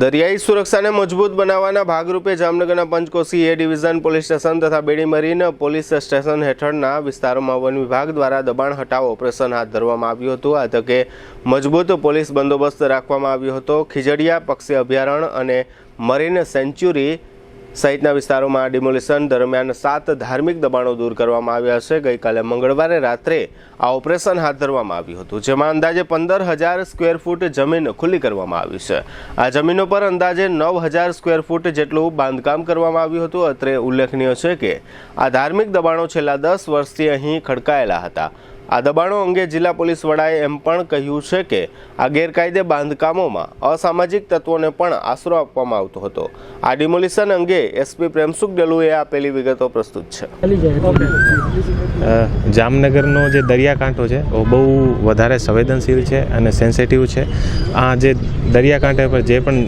દરિયાઈ સુરક્ષાને મજબૂત બનાવવાના ભાગરૂપે જામનગરના પંચકોશી એ ડિવિઝન પોલીસ સ્ટેશન તથા બેડી મરીન પોલીસ સ્ટેશન હેઠળના વિસ્તારોમાં વન વિભાગ દ્વારા દબાણ હટાવ ઓપરેશન હાથ ધરવામાં આવ્યું હતું। આ તકે મજબૂત પોલીસ બંદોબસ્ત રાખવામાં આવ્યો હતો। ખીજડીયા પક્ષી અભયારણ્ય અને મરીન સેન્ચ્યુરી સહિતના વિસ્તારોમાં ડિમોલિશન દરમિયાન 7 ધાર્મિક દબાણો દૂર કરવામાં આવ્યા છે। ગઈકાલે મંગળવારે રાત્રે આ ઓપરેશન હાથ ધરવામાં આવ્યું હતું, જેમાં અંદાજે 15,000 સ્ક્વેર ફૂટ જમીન ખુલ્લી કરવામાં આવી છે। આ જમીનો પર અંદાજે 9,000 સ્ક્વેર ફૂટ જેટલું બાંધકામ કરવામાં આવ્યું હતું। અત્રે ઉલ્લેખનીય છે કે આ ધાર્મિક દબાણો છેલ્લા 10 વર્ષથી અહીં ખડકાયેલા હતા। આ દબાણો અંગે જિલ્લા પોલીસ વડાએ એમ પણ કહ્યું છે કે આ ગેરકાયદે બાંધકામોમાં અસામાજિક તત્વોને પણ આશરો આપવામાં આવતો હતો। આ ડિમોલિશન અંગે એસપી પ્રેમસુખ ડેલુએ આપેલી વિગતો પ્રસ્તુત છે। જામનગરનો જે દરિયાકાંઠો છે એ બહુ વધારે સંવેદનશીલ છે અને સેન્સિટિવ છે। આ જે દરિયાકાંઠે પર જે પણ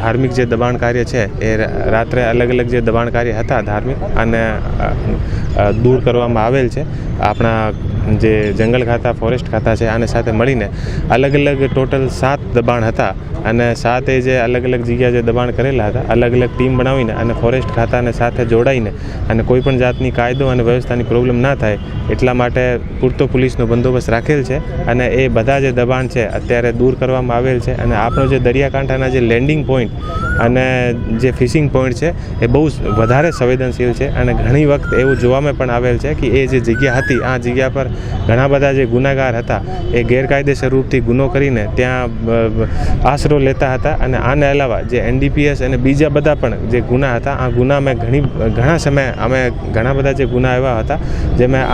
ધાર્મિક જે દબાણ કાર્ય છે એ રાત્રે અલગ અલગ જે દબાણ કાર્ય હતા ધાર્મિક અને દૂર કરવામાં આવેલ છે। આપણા જે જંગલ ખાતા ફોરેસ્ટ ખાતા છે આને સાથે મળીને અલગ અલગ ટોટલ 7 દબાણ હતા અને 7 જે અલગ અલગ જગ્યા જે દબાણ કરેલા હતા અલગ અલગ ટીમ બનાવીને અને ફોરેસ્ટ ખાતાને સાથે જોડાઈને અને કોઈ પણ જાતની કાયદો અને વ્યવસ્થાની પ્રોબ્લેમ ના થાય એટલા માટે પૂરતો પોલીસનો બંદોબસ્ત રાખેલ છે અને એ બધા જે દબાણ છે અત્યારે દૂર કરવામાં આવેલ છે। અને આપણો જે દરિયાકાંઠાના જે લેન્ડિંગ પોઈન્ટ અને જે ફિશિંગ પોઈન્ટ છે એ બહુ વધારે સંવેદનશીલ છે અને ઘણી વખત એવું જોવામાં પણ આવેલ છે કે એ જે જગ્યા હતી આ જગ્યા પર ઘણા બધા જે ગુનેગાર હતા એ ગેરકાયદેસર રૂપથી ગુનો કરીને ત્યાં આશરો લેતા હતા। અને આને અલાવા જે NDPS અને બીજા બધા પણ જે ગુના હતા આ ગુના મેં ઘણા સમય અમે ઘણા બધા જે ગુના એવા હતા જેમાં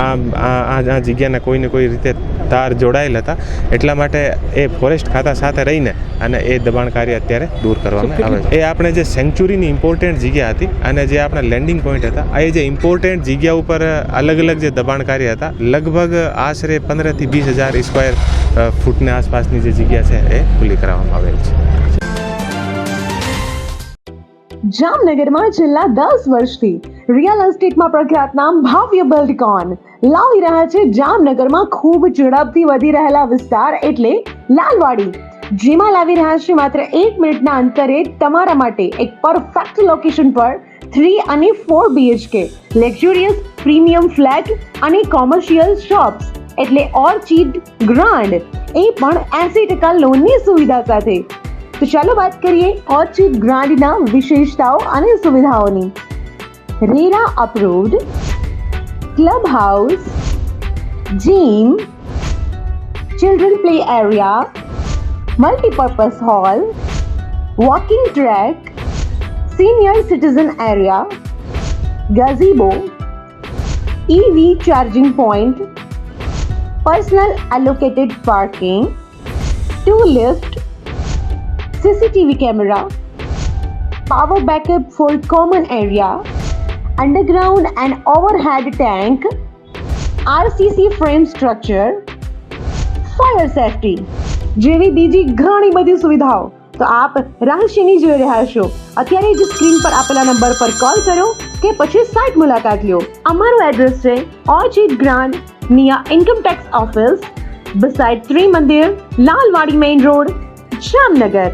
આ જગ્યાના કોઈને કોઈ રીતે તાર જોડાયેલ હતા એટલા માટે એ ફોરેસ્ટ ખાતા સાથે રહીને અને એ દબાણ કાર્ય અત્યારે દૂર કરવામાં આવે છે। એ આપણે જે સેન્ચ્યુરીની ઇમ્પોર્ટન્ટ જગ્યા હતી અને જે આપણા લેન્ડિંગ પોઈન્ટ હતા એ જે ઇમ્પોર્ટન્ટ જગ્યા ઉપર અલગ અલગ જે દબાણ કાર્ય હતા લગભગ આશરે 15,000 થી 20,000 સ્ક્વેર ફૂટની આસપાસની જે જગ્યા છે એ ખુલ્લી કરવામાં આવેલ છે। જામનગરમાં છેલ્લા 10 વર્ષથી રિયલ એસ્ટેટમાં પ્રખ્યાત નામ ભવ્ય બિલ્ડકોન લાવી રહ્યા છે જામનગરમાં ખૂબ ઝડપથી વધી રહેલા વિસ્તાર એટલે લાલવાડી, જેમાં લાવી રહ્યા છે માત્ર 1 મિનિટના અંતરે તમારા માટે એક પરફેક્ટ લોકેશન પર 3 અને 4 BHK લક્ઝુરિયસ પ્રીમિયમ ફ્લેટ અને કોમર્શિયલ શોપ્સ એટલે ઓર્ચિડ ગ્રાન્ડ, એ પણ 80% લોનની સુવિધા સાથે। તો ચાલો વાત કરીએ ઓર્ચિડ ગ્રાન્ડના વિશેષતાઓ અને સુવિધાઓની। RERA approved, club house, gym, children play area, multipurpose hall, walking track, senior citizen area, gazebo, EV charging point, personal allocated parking, 2 lift, CCTV camera, power backup for common area, underground and overhead tank, RCC frame structure, fire safety જેવી બીજી ઘણી બધી સુવિધાઓ તો આપ રહસ્યની જોઈ રહ્યા છો। અત્યારે જ સ્ક્રીન પર આપેલા નંબર પર કોલ કરો કે પછી સાઇટ મુલાકાત લો। અમારું એડ્રેસ છે Orchid Grand near income tax office, beside Trimandir, Lalwadi main road, Jamnagar.